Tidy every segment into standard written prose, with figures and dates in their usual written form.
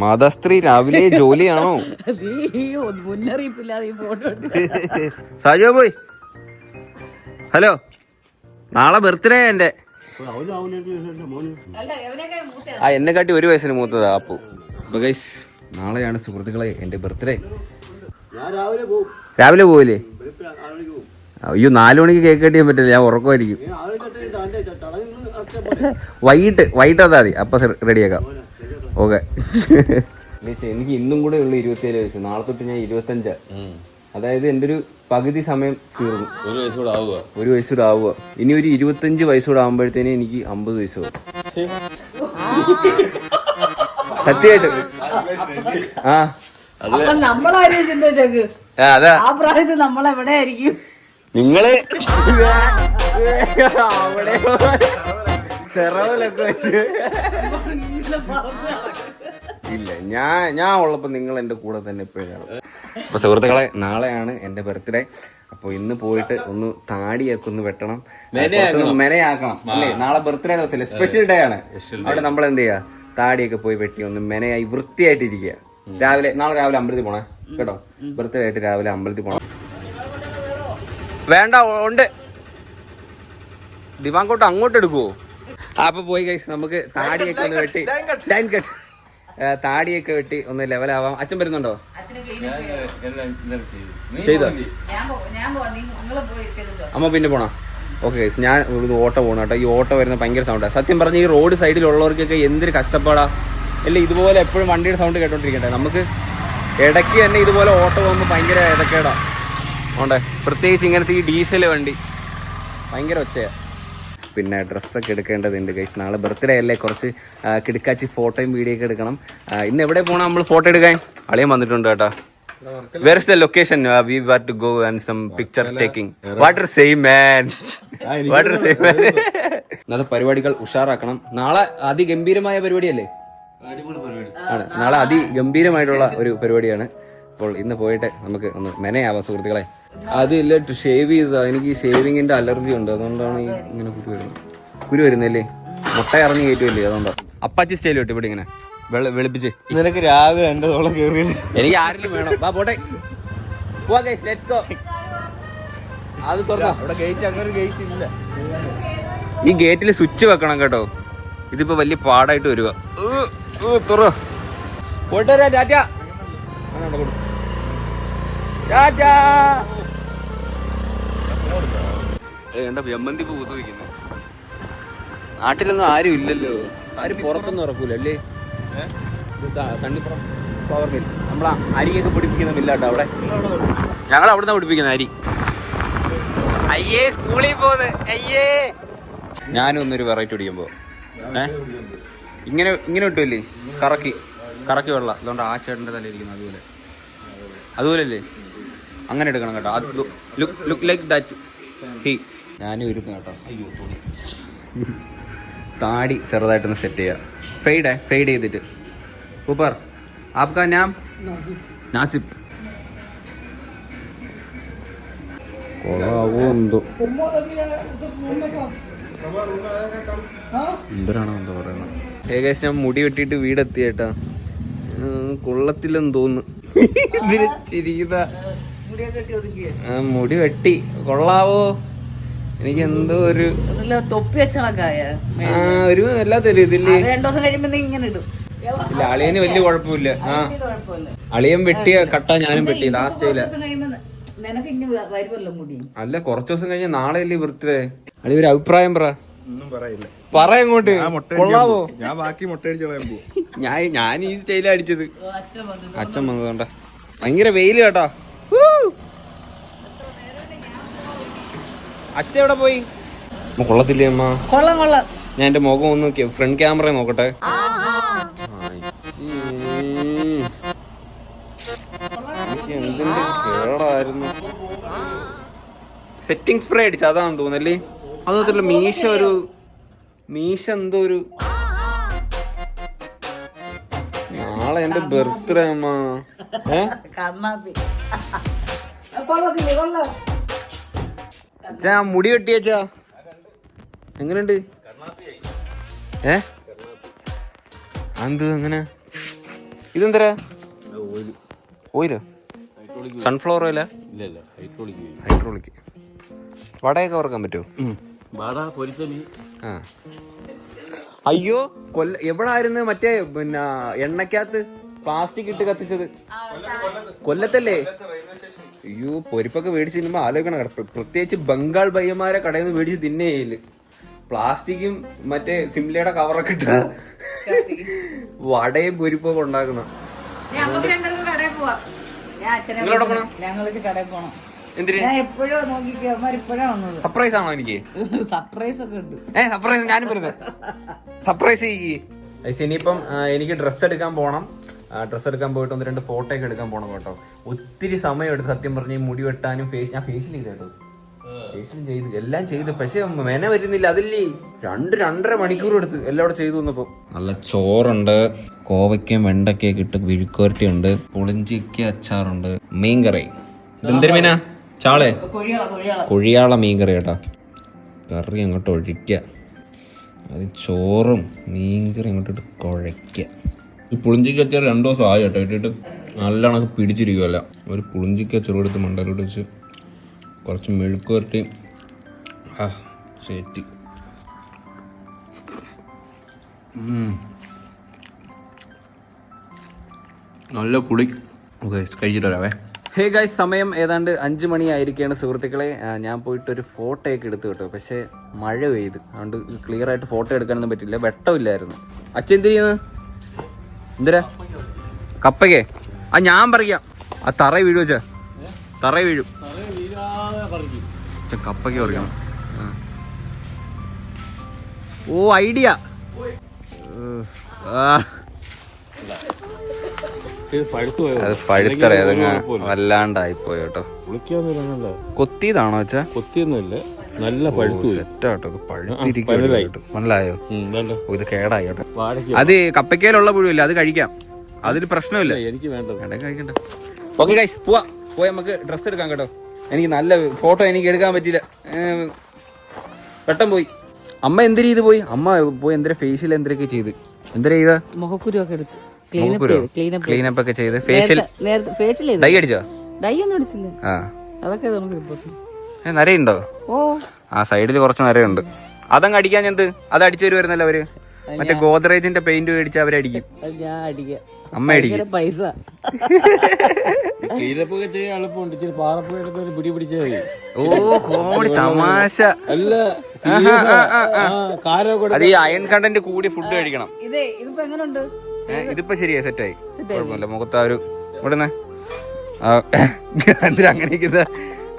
മാതാസ്ത്രീ രാവിലെ ജോലിയാണോ? മുന്നറിയിപ്പില്ലാതെ സാജോ പോയി. ഹലോ, നാളെ ബർത്ത്ഡേ എന്റെ. എന്നെക്കാട്ടി 1 വയസ്സിന് മൂത്തതാ അപ്പു. അപ്പൊ ഗൈസ്, നാളെയാണ് സുഹൃത്തുക്കളെ എന്റെ ബർത്ത്ഡേ. രാവിലെ പോവില്ലേ? അയ്യോ, 4 മണിക്ക് കേക്ക് കട്ട് ചെയ്യാൻ പറ്റില്ല, ഞാൻ ഉറക്കമായിരിക്കും. വൈകിട്ട് വന്നാൽ മതി, അപ്പൊ റെഡിയാക്കാം. ഓക്കെ. എനിക്ക് ഇന്നും കൂടെ ഉള്ളു 27 വയസ്സ്. നാളെ തൊട്ട് ഞാൻ 25. അതായത് എൻ്റെ ഒരു പകുതി സമയം തീർന്നു. 1 വയസ്സുകൂടെ ആവുക. 1 വയസ്സുകൂടെ ആവുക. ഇനി ഒരു 25 വയസ്സുകൂടെ ആകുമ്പോഴത്തേന് എനിക്ക് 50 വയസ്സാവും. സത്യമായിട്ട്. അതാ ആ പ്രായത്തിൽ നമ്മളെവിടെയായിരിക്കും? നിങ്ങള് അവിടെ സെറവിലൊക്കെ വെച്ച് ഇല്ല, ഞാൻ ഉള്ളപ്പോ നിങ്ങൾ എന്റെ കൂടെ തന്നെ എപ്പോഴും. അപ്പൊ സുഹൃത്തുക്കളെ, നാളെയാണ് എന്റെ ബർത്ത്ഡേ. അപ്പൊ ഇന്ന് പോയിട്ട് ഒന്ന് താടിയൊക്കെ ഒന്ന് വെട്ടണം, മെനയാക്കണം അല്ലേ? നാളെ ബർത്ത്ഡേ ദിവസമല്ലേ, സ്പെഷ്യൽ ഡേ ആണ്. അവിടെ നമ്മൾ എന്ത് ചെയ്യാ, താടിയൊക്കെ പോയി വെട്ടി ഒന്ന് മെനയായി വൃത്തിയായിട്ടിരിക്കുക. നാളെ രാവിലെ അമ്പലത്തിൽ പോണേ കേട്ടോ. ബർത്ത്ഡേ ആയിട്ട് രാവിലെ അമ്പലത്തിൽ പോണം. വേണ്ട, ഉണ്ട്. ദിവാങ്കോട്ട് അങ്ങോട്ട് എടുക്കുവോ? അപ്പൊ പോയി ഗൈസ്, നമുക്ക് താടിയൊക്കെ ഒന്ന് വെട്ടി, ടൈം കട്ട്, താടിയൊക്കെ വെട്ടി ഒന്ന് ലെവലാവാം. അച്ഛൻ വരുന്നുണ്ടോ? ചെയ്തോ? അമ്മ പിന്നെ പോണോ? ഓക്കെ ഗൈസ്, ഞാൻ ഒരു ഓട്ടോ പോകണം കേട്ടോ. ഈ ഓട്ടോ വരുന്ന ഭയങ്കര സൗണ്ടാണ്. സത്യം പറഞ്ഞ ഈ റോഡ് സൈഡിലുള്ളവർക്കൊക്കെ എന്തൊരു കഷ്ടപ്പാടാ അല്ലേ, ഇതുപോലെ എപ്പോഴും വണ്ടിയുടെ സൗണ്ട് കേട്ടോണ്ടിരിക്കട്ടെ. നമുക്ക് ഇടയ്ക്ക് തന്നെ ഇതുപോലെ ഓട്ടോ പോകുമ്പോൾ ഭയങ്കര ഇടക്കേടാ ഉണ്ടേ, പ്രത്യേകിച്ച് ഇങ്ങനത്തെ ഈ ഡീസൽ വണ്ടി ഭയങ്കര ഒച്ചയാണ്. പിന്നെ ഡ്രസ്സൊക്കെ എടുക്കേണ്ടതുണ്ട് ഗൈസ്. നാളെ ബർത്ത്ഡേ അല്ലേ, കുറച്ച് കിടക്കാച്ചി ഫോട്ടോയും വീഡിയോ ഒക്കെ എടുക്കണം. ഇന്ന് എവിടെ പോകണം നമ്മൾ ഫോട്ടോ എടുക്കാൻ? അളിയൻ വന്നിട്ടുണ്ട് കേട്ടോ. Where is the location? We want to go and some picture taking. What are say man? What are say man? നാളെ പരിപാടികൾ ഉഷാറാക്കണം. നാളെ അതിഗംഭീരമായ പരിപാടിയല്ലേ? ആണ്, നാളെ അതിഗംഭീരമായിട്ടുള്ള ഒരു പരിപാടിയാണ്. അപ്പോൾ ഇന്ന് പോയിട്ട് നമുക്ക് ഒന്ന് മെനയാവാം സുഹൃത്തുക്കളെ. അതില്ല, ഷേവ് ചെയ്തതാ. എനിക്ക് ഷേവിങ്ങിന്റെ അലർജി ഉണ്ട്, അതുകൊണ്ടാണ് ഈ ഇങ്ങനെ കുരു വരുന്നല്ലേ. മുട്ട ഇറങ്ങി കയറ്റുമല്ലേ, അതുകൊണ്ടാ. അപ്പാച്ചി സ്റ്റൈൽ കിട്ടും ഇവിടെ ഇങ്ങനെ വെളുപ്പിച്ച്. നിനക്ക് രാവിലെ എന്റെ തോളം കയറി. എനിക്ക് ആരെങ്കിലും വേണം. വാ പോട്ടെ, പോവാ ഗൈസ്, ലെറ്റ്സ് ഗോ. അത് തുറന്നോ? അവിടെ ഗേറ്റ്, അങ്ങനെ ഗേറ്റ് ഇല്ല. ഈ ഗേറ്റിൽ സ്വിച്ച് വെക്കണം കേട്ടോ. ഇതിപ്പോ വലിയ പാടായിട്ട് വരിക. തുറ പോട്ടെ, ടാറ്റ. കണ്ട വെമ്മന്തി പൂത്ത് വയ്ക്കുന്നു. നാട്ടിലൊന്നും ആരും ഇല്ലല്ലോ, ആരും പുറത്തൊന്നും ഇറക്കൂല അല്ലേ? തണ്ണിപ്പുറം പവർ മിൽ, നമ്മളാ അരിയൊക്കെ പിടിപ്പിക്കുന്ന മില്ലാട്ടോ അവിടെ. ഞങ്ങൾ അവിടുന്ന് പിടിപ്പിക്കുന്ന അരി. അയ്യേ, സ്കൂളിൽ പോന്ന്. അയ്യേ, ഞാനും ഒന്നൊരു വെറൈറ്റി പിടിക്കുമ്പോ ഇങ്ങനെ കിട്ടുമല്ലേ, കറക്കി വെള്ളം. അതുകൊണ്ട് ആ ചേട്ടൻ്റെ തലയിരിക്കുന്നു അതുപോലെ അല്ലേ, അങ്ങനെ എടുക്കണം കേട്ടോ. അത് ലുക്ക് ലൈക്ക് ദാറ്റ് ഹീ. ഞാനും ഇരുന്നു കേട്ടോ. അയ്യോ, താടി ചെറുതായിട്ടൊന്ന് സെറ്റ് ചെയ്യുക. ഫെയ്ഡ് ചെയ്തിട്ട്. ഊപ്പർ, ആപ്കാ നാം? നാസിബ്. കൊള്ളാവോ എന്തോ, എന്തരാണോ എന്തോ പറയുന്നത്. ഏകദേശം ഞാൻ മുടി വെട്ടിയിട്ട് വീടെത്തി കേട്ടാ. കൊള്ളത്തില്ലെന്ന് തോന്നുന്നു. മുടി വെട്ടി കൊള്ളാവോ? എനിക്ക് എന്തോ ഒരു തൊപ്പി വെച്ചണക്കായ ഒരു വല്ലാത്ത ഇതില്ലേ. 2 ദിവസം കഴിയുമ്പോ ഇങ്ങനെ ഇടും. ഇല്ല, അളിയന് വലിയ കുഴപ്പമില്ല. അളിയൻ വെട്ടിയ കട്ട ഞാനും വെട്ടി ലാസ്റ്റ്. അല്ല, കുറച്ചു ദിവസം കഴിഞ്ഞ നാളെ അല്ലേ ബർത്ത്ഡേ. അളി ഒരു അഭിപ്രായം പറ. പറയങ്ങോട്ട്. കൊള്ളാവോ? ഞാൻ ബാക്കി മുട്ട അടിച്ചു. ഞാൻ ഈ സ്റ്റൈലാണ് അടിച്ചത്. അച്ഛൻ വന്നതുകൊണ്ടാ. ഭയങ്കര വെയില് കേട്ടോ. അച്ഛ എവിടെ പോയി? കൊള്ളത്തില്ലേ അമ്മ? കൊള്ളാം. ഞാൻ എന്റെ മുഖം ഒന്ന് ഫ്രണ്ട് ക്യാമറ നോക്കട്ടെ. എന്തിന്റെ കേടായിരുന്നു. സെറ്റിംഗ് സ്പ്രേ അടിച്ച അതാണെന്ന് തോന്നല്ലേ. അതുപോലെ മീശ എന്തോ ഒരു. നാളെ എന്റെ ബർത്ത്ഡേ അമ്മ. അച്ഛാ, മുടി വെട്ടിയച്ചാ എങ്ങനെയുണ്ട്? എന്ത് അങ്ങനെ? ഇതെന്തരാ? ഓയിലോ? സൺഫ്ലവർ ഓയിലാ? ഹൈഡ്രോളിക്. വടയൊക്കെ വറക്കാൻ പറ്റുമോ? ആ. അയ്യോ എവിടായിരുന്നു മറ്റേ പിന്നെ എണ്ണക്കകത്ത് പ്ലാസ്റ്റിക് ഇട്ട് കത്തിച്ചത്? കൊല്ലത്തല്ലേ? അയ്യോ പൊരിപ്പൊക്കെ മേടിച്ച് തിന്നുമ്പോ ആലോചിക്കണം. പ്രത്യേകിച്ച് ബംഗാൾ പയ്യന്മാരെ കടയിൽ നിന്ന് മേടിച്ച് തിന്നേയില്ല. പ്ലാസ്റ്റിക്കും മറ്റേ സിംലയുടെ കവറൊക്കെ ഇട്ട വടയും പൊരിപ്പൊക്കെ ഉണ്ടാക്കുന്ന. സർപ്രൈസ് ആണോ എനിക്ക്? സർപ്രൈസ് ഒക്കെ ഉണ്ട്. സർപ്രൈസ് ഞാനും വരുന്നത്. സർപ്രൈസ് ചെയ്യ്. ഇനിയിപ്പം എനിക്ക് ഡ്രസ്സ് എടുക്കാൻ പോണം. ഡ്രസ്സ് എടുക്കാൻ പോയിട്ട് 1-2 ഫോട്ടോ ഒക്കെ എടുക്കാൻ പോണം കേട്ടോ. ഒത്തിരി സമയം എടുത്ത് സത്യം പറഞ്ഞ് മുടി വെട്ടാനും ഞാൻ ഫേഷ്യൽ ചെയ്ത് കേട്ടോ. ഫേഷ്യൽ ചെയ്ത് എല്ലാം ചെയ്ത്, പക്ഷെ മെന വരുന്നില്ല. അതില്ലേ 2-2.5 മണിക്കൂർ എടുത്ത് എല്ലാം അവിടെ ചെയ്തു വന്നപ്പോ. നല്ല ചോറുണ്ട്, കോവയ്ക്കയും വെണ്ടയ്ക്കൊക്കെ ഇട്ട് വിഴുക്കുവരട്ടി ഉണ്ട്, പുളിഞ്ചിക്ക അച്ചാറുണ്ട്, മീൻകറി. ഇതെന്തൊരു മീനാ? ചാളെ? കുഴിയാള മീൻകറി കേട്ടോ. കറി അങ്ങോട്ട് ഒഴിക്കുക, അത് ചോറും മീൻകറി അങ്ങോട്ടിട്ട് കുഴയ്ക്കുക. ഈ പുളിഞ്ചിക്ക അച്ചാർ 2 ദിവസം ആയി കേട്ടോ ഇട്ടിട്ട്. നല്ല കണക്ക് പിടിച്ചിരിക്കുമല്ല. ഒരു പുളിഞ്ചിക്ക ചെറുതെടുത്ത് മണ്ടയിലോട്ട് വെച്ച് കുറച്ച് മെഴുക്ക് വരട്ടി ചേറ്റി. നല്ല പുളി. ഓക്കെ, കഴിച്ചിട്ട് വരാവേ. ഹേ ഗൈസ്, സമയം ഏതാണ്ട് 5 മണിയായിരിക്കുകയാണ് സുഹൃത്തുക്കളെ. ഞാൻ പോയിട്ടൊരു ഫോട്ടോ ഒക്കെ എടുത്തു കേട്ടോ. പക്ഷേ മഴ പെയ്ത്, അതുകൊണ്ട് ക്ലിയർ ആയിട്ട് ഫോട്ടോ എടുക്കാനൊന്നും പറ്റില്ല. വെട്ടമില്ലായിരുന്നു. അച്ഛൻ എന്ത് ചെയ്യുന്നത്? എന്തരാ? കപ്പയ്ക്കേ? ഞാൻ പറയാം. ആ തറ വീഴും വെച്ചാ, തറ വീഴും. കപ്പയ്ക്ക് പറിക്കണം. ഓ ഐഡിയ. അത് പഴുത്തറ അതങ്ങ് വല്ലാണ്ടായിപ്പോയി കേട്ടോ. കൊത്തിയതാണോ വെച്ചാ? കൊത്തിയൊന്നുമില്ല, നല്ല പഴുത്തു സെറ്റാട്ടോ. പഴുത്തിരിക്കും. മനസ്സിലായോ? ഇത് കേടായി കേട്ടോ. അത് കപ്പയ്ക്കയിലുള്ള പുഴുവില്ല, അത് കഴിക്കാം. അതിൽ പ്രശ്നമില്ല. എനിക്ക് വേണ്ട, കഴിക്കണ്ട. ഓക്കെ ഗൈസ്, പോയി നമുക്ക് ഡ്രസ്സ് എടുക്കാം കേട്ടോ. എനിക്ക് നല്ല ഫോട്ടോ എനിക്ക് എടുക്കാൻ പറ്റിയില്ല, പെട്ടെന്ന് പോയി. അമ്മ എന്തിനാ ഇത് പോയി? അമ്മ പോയി എന്തിനാ ഫേഷ്യൽ എന്തൊക്കെ ചെയ്ത്? എന്തിനാ ചെയ്ത? മുഖക്കുരുവൊക്കെ എടുത്ത് ക്ലീനപ്പ് ഒക്കെ ചെയ്ത് ഫേഷ്യൽ ഡൈ അടിച്ചോ? ഡൈ ഒന്നും അടിച്ചില്ല. അതൊക്കെ നരയുണ്ടോ? ഓ ആ സൈഡിൽ കുറച്ച് നരയുണ്ട്. അതങ്ങ് അടിക്കാൻ എന്ത്? അത് അടിച്ചു തരുമായിരുന്നല്ലോ അവര്. മറ്റേ ഗോദ്രേജിന്റെ പെയിന്റ് മേടിച്ച് അവരടിക്കും. അമ്മ അടിക്കും. പൈസ ഓ കോമഡി തമാശ. അത് ഈ അയൺ കണ്ടന്റ് കൂടി ഫുഡ് കഴിക്കണം. ഇതിപ്പോ എങ്ങനെയുണ്ട്? ഇതിപ്പോ ശരിയായി, സെറ്റായി, കുഴപ്പമില്ല. മുഖത്ത് ആ ഒരു ഇവിടുന്ന് അങ്ങനെ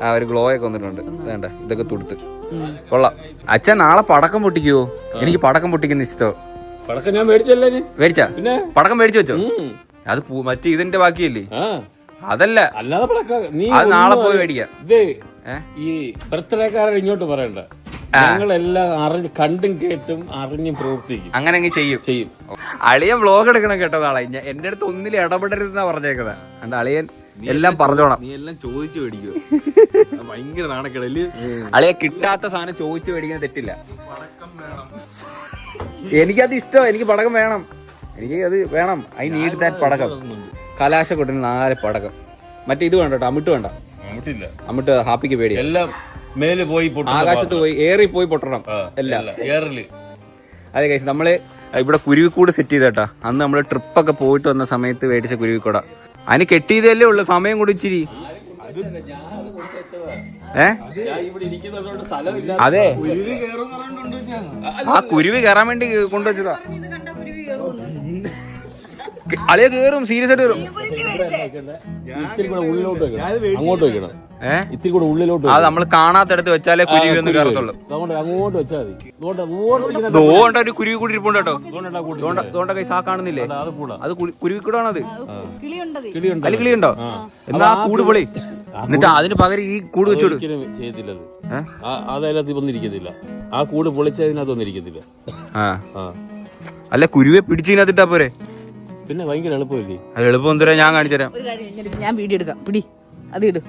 ആ ഒരു ഗ്ലോ ഒക്കെ വന്നിട്ടുണ്ട്. വേണ്ട, ഇതൊക്കെ തുടുത്ത് കൊള്ളാം. അച്ഛൻ നാളെ പടക്കം പൊട്ടിക്കുവോ? എനിക്ക് പടക്കം പൊട്ടിക്കുന്ന ഇഷ്ടോ. പടക്കം ഞാൻ മേടിച്ചല്ലേ? മേടിച്ചാ? പടക്കം മേടിച്ചു വെച്ചോ? അത് മറ്റേ ഇതിന്റെ ബാക്കിയല്ലേ? അതല്ല, അല്ലാതെ പടക്കം നീ അത് നാളെ പോയി മേടിക്കാം. ഈ ബർത്ത്ഡേക്കാരൻ ഇങ്ങോട്ട് പറയണ്ട, ഞങ്ങളെല്ലാം അറിഞ്ഞ് കണ്ടും കേട്ടും അറിഞ്ഞും പ്രവർത്തിക്കും. അങ്ങനെ അങ്ങ് ചെയ്യും. അളിയൻ വ്ലോഗ് എടുക്കണം കേട്ടോ നാളെ. എന്റെ അടുത്ത് ഒന്നിലും ഇടപെടരുതെന്നാ പറഞ്ഞേക്കുന്നത്. അതുകൊണ്ട് അളിയൻ എല്ലാം പറഞ്ഞോണം. നീ എല്ലാം ചോദിച്ചു മേടിക്കുക. ഭയങ്കര നാണക്കേടല്. അളിയെ കിട്ടാത്ത സാധനം ചോദിച്ചു മേടിക്കുന്നത് തെറ്റില്ല. എനിക്കത് ഇഷ്ടം. എനിക്ക് പടക്കം വേണം. എനിക്ക് അത് വേണം. ഐ നീഡ് ദാറ്റ് പടക്കം. കലാശ കൊട്ടിന് 4 പടക്കം. മറ്റേ ഇത് വേണ്ട കേട്ടോ, അമിട്ട് വേണ്ട. അമിട്ട് ഹാപ്പിക്ക് പേടി. എല്ലാം മേലെ പോയി ആകാശത്ത് പോയി ഏറി പോയി പൊട്ടണം എല്ലാം. അതെ ഗൈസ്, നമ്മള് ഇവിടെ കുരുവിക്കൂട് സെറ്റ് ചെയ്തേട്ടാ. അന്ന് നമ്മള് ട്രിപ്പൊക്കെ പോയിട്ട് വന്ന സമയത്ത് മേടിച്ച കുരുവിക്കൂട. അതിന് കെട്ടിയതല്ലേ ഉള്ളു, സമയം കൂടി ഇച്ചിരി. അതെ, ആ കുരുവി കയറാൻ വേണ്ടി കൊണ്ടുവച്ചതാ. അളിയ കേറും, സീരിയസ് ആയിട്ട് കേറും. അങ്ങോട്ട് വെക്കണം. ഇത്തിരി കൂടെ ഉള്ളിലോട്ട്. അത് നമ്മൾ കാണാത്തടത്ത് വെച്ചാലേ കുരുവി ഒന്ന് കയറത്തുള്ളൂ. അങ്ങോട്ട് വെച്ചാൽ മതി. അതുകൊണ്ട് ഒരു കുരുവി കൂടി ഇരിപ്പുണ്ട് കേട്ടോ. അതുകൊണ്ട കൈ സാ കാണുന്നില്ലേ? അത് കുരുവിക്കൂടാണത്. അതിൽ കിളിയുണ്ടോ? എന്നാ കൂട് പൊളി. എന്നിട്ട് അതിന് പകരം ഈ കൂട് വെച്ചോട്. ചെയ്യത്തില്ലത്. അതതിനകത്ത് വന്നിരിക്കത്തില്ല. ആ കൂട് പൊളിച്ചതിനകത്ത് വന്നിരിക്കത്തില്ല. അല്ല, കുരുവിയെ പിടിച്ചതിനകത്തിട്ടാ പോരെ. പിന്നെ ഭയങ്കര എളുപ്പമില്ലേ? അത് എളുപ്പം എന്തരാ, ഞാൻ കാണിച്ചുതരാം. ഞാൻ വീഡിയോ എടുക്കാം. പിടി, അത് ഇടും.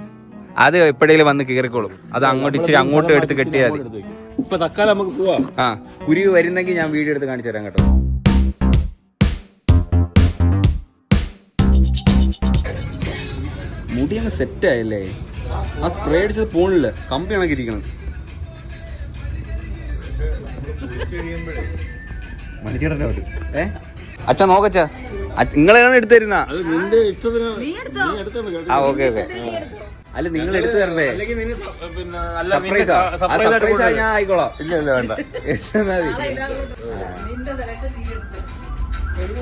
അത് എപ്പോഴേലും വന്ന് കീറിക്കോളും. അത് അങ്ങോട്ട് ഇച്ചിരി അങ്ങോട്ട് എടുത്ത് കെട്ടിയാൽ മതി. ഇപ്പൊ തക്കാലം നമുക്ക് പോവാം. കുരുവി വരുന്നെങ്കിൽ ഞാൻ വീഡിയോ എടുത്ത് കാണിച്ചു തരാം കേട്ടോ. വണ്ടി അങ്ങ് സെറ്റ് ആയല്ലേ. ആ സ്പ്രേ അടിച്ചത് പോണില്ല, കമ്പി കണക്കിരിക്കണം. അച്ഛാ നോക്കച്ചാ, നിങ്ങളാണ് എടുത്തു തരുന്ന. അത് നിന്റെ ഇഷ്ടത്തിന് ആ ഓക്കെ ഓക്കെ. അല്ല നിങ്ങൾ എടുത്തു തരണ്ടേ? സർപ്രൈസ് ഞാൻ ആയിക്കോളാം. ഇല്ല ഇല്ല വേണ്ട.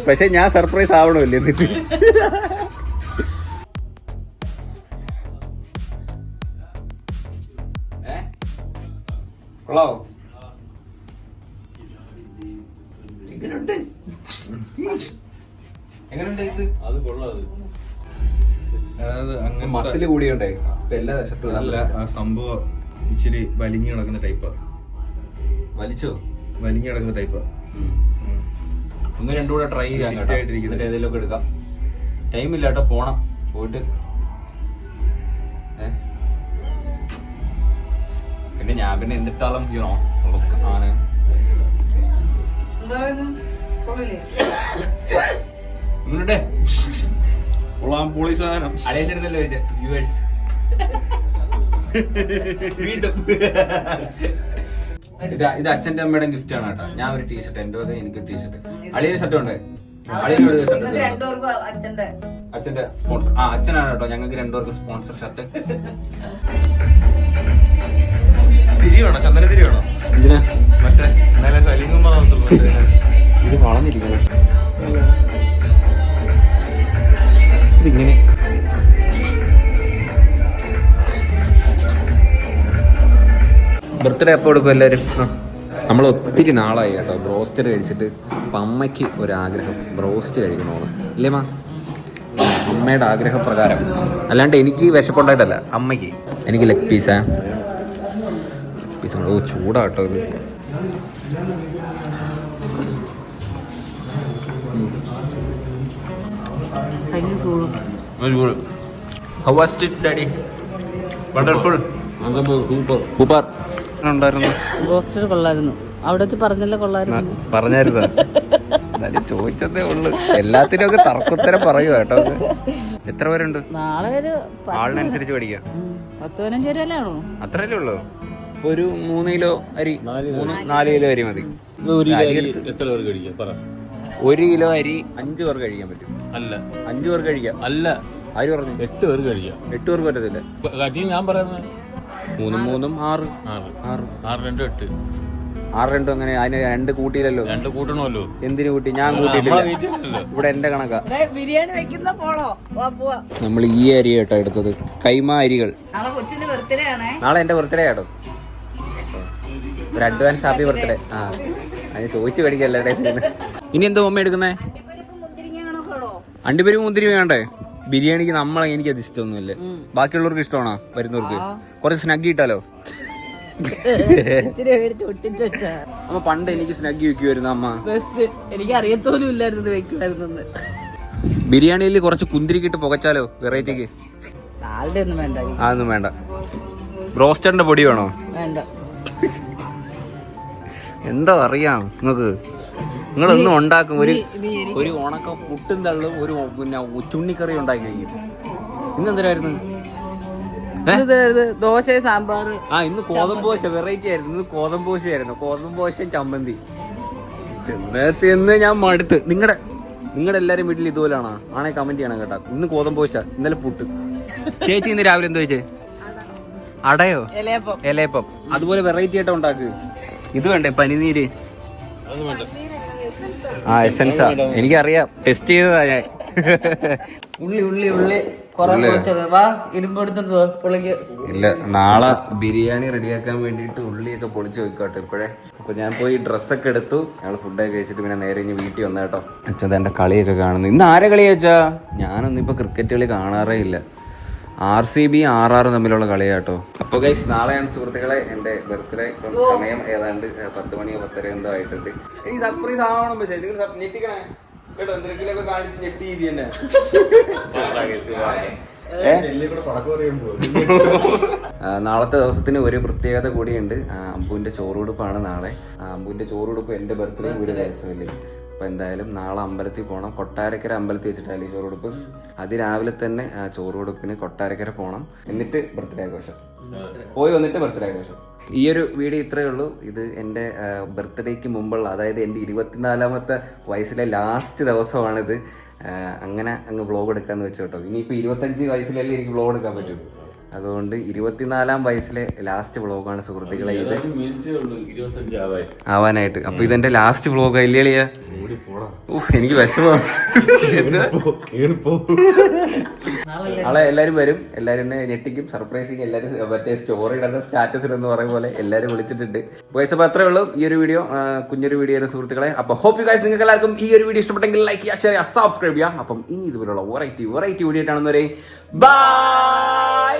പക്ഷെ ഞാൻ സർപ്രൈസ് ആവണമല്ലേ എന്നിട്ട്. കൊള്ളാവോ? എങ്ങനെയുണ്ട് ഇത്? അത് കൊള്ളാത്. മസില് കൂടിയുണ്ടേ ഇപ്പൊ എല്ലാ ഷർട്ടും നല്ല സംഭവം ഇച്ചിരി വലിഞ്ഞു കിടക്കുന്ന ടൈപ്പാ. വലിച്ചോ? വലിഞ്ഞു കിടക്കുന്ന ടൈപ്പാ. ഒന്ന് രണ്ടും കൂടെ ട്രൈ ചെയ്യാൻ കേട്ടോ. എന്നിട്ട് ഏതെങ്കിലും ഒക്കെ എടുക്കാം. ടൈം ഇല്ല കേട്ടോ, പോണം. പോയിട്ട് പിന്നെ ഞാൻ പിന്നെ എന്നിട്ടാലും ചെയ്യണോ ആണ്. ഇങ്ങോട്ടെ പൊളി സാധനം. അടയിലെടുത്തല്ലോ വ്യൂവേഴ്സ്. വീണ്ടും ഇത് അച്ഛന്റെ അമ്മയുടെ ഗിഫ്റ്റ് ആണ് കേട്ടോ. ഞാൻ ഒരു ടീഷർട്ട്, എന്റെ വക എനിക്ക് ടീഷർട്ട്. അളിയൊരു ഷർട്ട് ഉണ്ട്. അച്ഛന്റെ സ്പോൺസർ. ആ അച്ഛനാണ് കേട്ടോ ഞങ്ങൾക്ക് രണ്ടുപേർക്ക് സ്പോൺസർ ഷർട്ട്. തിരി വേണോ? ചന്ദന തിരി വേണോ? എന്തിനാ? മറ്റേ ഇന്നലെ സലീം പറഞ്ഞ ഇത് വളഞ്ഞിരിക്കണം. ഇതിങ്ങനെ ബർത്ത്ഡേ എപ്പോൾ കൊടുക്കും എല്ലാവരും? നമ്മൾ ഒത്തിരി നാളായി കേട്ടോ ബ്രോസ്റ്റഡ് കഴിച്ചിട്ട്. അപ്പം അമ്മയ്ക്ക് ഒരാഗ്രഹം ബ്രോസ്റ്റ് കഴിക്കണമെന്ന്. ഇല്ലേ മാ? അമ്മയുടെ ആഗ്രഹപ്രകാരം, അല്ലാണ്ട് എനിക്ക് വിശപ്പുണ്ടായിട്ടല്ല, അമ്മയ്ക്ക്. എനിക്ക് ലെഗ് പീസാ. പീസ് ഓ ചൂടാ കേട്ടോ ഇത്. How was it, Daddy? Wonderful. Super ഉണ്ടായിരുന്നു. റോസ്റ്റഡ് കൊള്ളായിരുന്നു. അവിടെ വെച്ച് പറഞ്ഞല്ലോ കൊള്ളായിരുന്നു. പറഞ്ഞായിരുന്നോ? ചോദിച്ചതേ ഉള്ളു. എല്ലാത്തിനും ഒക്കെ തർക്കുത്തരം പറയുക കേട്ടോ. എത്ര പേരുണ്ട്? നാളെ ഒരു ആളിനനുസരിച്ച് പഠിക്കാം. 10-15 പേരല്ലേ ആണോ? അത്രയല്ലേ ഉള്ളൂ. ഇപ്പൊ ഒരു 3 കിലോ അരി, 4 കിലോ അരി മതി. എത്ര പേർക്ക് കഴിക്കാം പറ? 1 കിലോ അരി 5 പേർക്ക് കഴിക്കാൻ പറ്റും. അല്ല 5 പേർക്ക് കഴിക്കാം. അല്ല ആര് പറഞ്ഞു? 8 പേർക്ക് കഴിക്കാം. 8 പേർക്ക് പറ്റത്തില്ല. ഞാൻ പറയുന്നത് 3 3 6 6 2 8 6 2 അങ്ങനെ. അതിന് 2 കൂട്ടിയില്ലല്ലോ. 2 കൂട്ടണമല്ലോ. എന്തിനു കൂട്ടി? ഞാൻ കൂട്ടിയിട്ടില്ല. ഇവിടെ എന്റെ കണക്കാ. ബിരിയാണി വെക്കുന്ന പോണോ? നമ്മൾ ഈ അരി കേട്ടോ എടുത്തത്, കൈമ അരികൾ. നാളെ കൊച്ചിന്റെ ബർത്ത്ഡേ ആണേ. നാളെ എന്റെ ബർത്ത്ഡേ ആട്ടോ. ഒരു അഡ്വാൻസ് ഹാപ്പി ബർത്ത്ഡേ. ആ അത് ചോദിച്ചു മേടിക്കല്ലേ. ഇനി എന്തോ മമ്മ എടുക്കുന്നേ? അണ്ടിപ്പരിപ്പ് മുന്തിരി വേണ്ടേ? ബിരിയാണിക്ക് എനിക്കത് ഇഷ്ടമൊന്നുമില്ല. ബാക്കിയുള്ളവർക്ക് ഇഷ്ടമാണോ? വരുന്നവർക്ക് കുറച്ച് സ്നഗ്ഗി ഇട്ടാലോ? അമ്മ പണ്ട് എനിക്ക് സ്നഗ്ഗി വെക്കുമായിരുന്നു അമ്മ. എനിക്ക് അറിയത്തോലും ഇല്ലായിരുന്നു വെക്കുമായിരുന്നു. ബിരിയാണിയിൽ കുറച്ച് കുന്തിരിക്കിട്ട് പുകച്ചാലോ വെറൈറ്റിക്ക്? ആളുടെ ഒന്നും വേണ്ട. അതൊന്നും വേണ്ട. ബ്രോസ്റ്ററിന്റെ പൊടി വേണോ? വേണ്ട. എന്താ അറിയാം നിങ്ങൾക്ക്? നിങ്ങളൊന്നും ഉണ്ടാക്കും. ഒരു ഉണക്ക പുട്ടും തള്ളും ഒരു പിന്നെ ചുണ്ണിക്കറി ഉണ്ടാക്കി കഴിക്കും. ഇന്നെന്തരായിരുന്നു? ദോശ സാമ്പാർ. ആ ഇന്ന് കോതമ്പോശ വെറൈറ്റി ആയിരുന്നു. ഇന്ന് കോതമ്പോശയായിരുന്നു. കോതമ്പോശയും ചമ്മന്തി തിന്ന് ഞാൻ മടുത്ത്. നിങ്ങളുടെ എല്ലാരും വീട്ടിൽ ഇതുപോലാണോ? ആണെ കമന്റ് ചെയ്യണം കേട്ടോ. ഇന്ന് കോതമ്പോശ, ഇന്നലെ പുട്ട്. ചേച്ചി ഇന്ന് രാവിലെ എന്താ ചോദിച്ചേ? അടയോ? ഇലയപ്പം. അതുപോലെ വെറൈറ്റി ആയിട്ട് ഉണ്ടാക്ക്. ഇത് വേണ്ടേ പനിനീര്? ആ എസൻസാ. എനിക്കറിയാം, ടെസ്റ്റ് ചെയ്തതാ ഞാൻ. ഉള്ളി ഇല്ല, നാളെ ബിരിയാണി റെഡിയാക്കാൻ വേണ്ടിയിട്ട് ഉള്ളിയൊക്കെ പൊളിച്ച് വെക്കോട്ടെ ഇപ്പോഴേ. അപ്പൊ ഞാൻ പോയി ഡ്രസ്സൊക്കെ എടുത്തു. ഞങ്ങൾ ഫുഡൊക്കെ കഴിച്ചിട്ട് പിന്നെ നേരെ ഇനി വീട്ടിൽ വന്ന കേട്ടോ. അച്ഛൻ എന്റെ കളിയൊക്കെ കാണുന്നു. ഇന്ന് ആരെ കളിയാ വെച്ചാ? ഞാനൊന്നും ഇപ്പൊ ക്രിക്കറ്റ് കളി കാണാറേ ഇല്ല. RCB RR തമ്മിലുള്ള കളിയാട്ടോ. അപ്പൊ ഗൈസ് നാളെയാണ് സുഹൃത്തുക്കളെ എന്റെ ബർത്ത്ഡേ. സമയം ഏതാണ്ട് 10 മണി 10:30 എന്തോ ആയിട്ടുണ്ട്. ഈ സർപ്രൈസ് ആവണം. പക്ഷേ നിങ്ങൾ ഞെട്ടിക്കണേ കേട്ടോ. എന്തെങ്കിലുമൊക്കെ കാണിച്ച് ഞെട്ടി തന്നെ. നാളത്തെ ദിവസത്തിന് ഒരു പ്രത്യേകത കൂടിയുണ്ട്. അമ്പുവിന്റെ ചോറുടുപ്പാണ് നാളെ. അമ്പുവിന്റെ ചോറുടുപ്പ് എന്റെ ബർത്ത്ഡേ ഒരു ദിവസമല്ലേ. അപ്പോൾ എന്തായാലും നാളെ അമ്പലത്തിൽ പോകണം. കൊട്ടാരക്കര അമ്പലത്തിൽ വെച്ചിട്ടല്ലേ ചോറ് കൊടുപ്പ്. അതിരാവിലെ തന്നെ ചോറ് കൊടുപ്പിന് കൊട്ടാരക്കര പോകണം. എന്നിട്ട് ബർത്ത്ഡേ ആഘോഷം. പോയി വന്നിട്ട് ബർത്ത്ഡേ ആഘോഷം. ഈ ഒരു വീഡിയോ ഇത്രയേ ഉള്ളൂ. ഇത് എൻ്റെ ബർത്ത്ഡേക്ക് മുമ്പുള്ള, അതായത് എൻ്റെ 24ാമത്തെ വയസ്സിലെ ലാസ്റ്റ് ദിവസമാണിത്. അങ്ങനെ അങ്ങ് വ്ളോഗ് എടുക്കാന്ന് വെച്ചു കേട്ടോ. ഇനിയിപ്പോൾ 25 വയസ്സിലല്ലേ എനിക്ക് വ്ളോഗ് എടുക്കാൻ പറ്റും. അതുകൊണ്ട് 24ാം വയസ്സിലെ ലാസ്റ്റ് വ്ളോഗാണ് സുഹൃത്തുക്കളെ ഇത് ആവാനായിട്ട്. അപ്പൊ ഇതെന്റെ ലാസ്റ്റ് വ്ളോഗ് ഇല്ലേളിയ. എനിക്ക് വിഷമം. നാളെ എല്ലാരും വരും, എല്ലാരും എന്നെ ഞെട്ടിക്കും, സർപ്രൈസിങ്. എല്ലാരും മറ്റേ സ്റ്റോറി ഇടുന്ന സ്റ്റാറ്റസ് ഇടുന്ന പറയുന്ന പോലെ എല്ലാരും വിളിച്ചിട്ടുണ്ട്. ഗൈസ് അപ്പൊ അത്രേ ഉള്ളൂ ഈ ഒരു വീഡിയോ, കുഞ്ഞൊരു വീഡിയോ ആണ് സുഹൃത്തുക്കളെ. അപ്പൊ ഹോപ്പ് യു ഗൈസ് നിങ്ങൾക്ക് എല്ലാവർക്കും ഈ ഒരു വീഡിയോ ഇഷ്ടപ്പെട്ടെങ്കിൽ ലൈക്ക് ചെയ്യുക, ഷെയർ ചെയ്യുക, സബ്സ്ക്രൈബ് ചെയ്യുക. അപ്പം ഇനി ഇതുപോലുള്ള വെറൈറ്റി വീഡിയോ ആണെന്നവരെ ബൈ.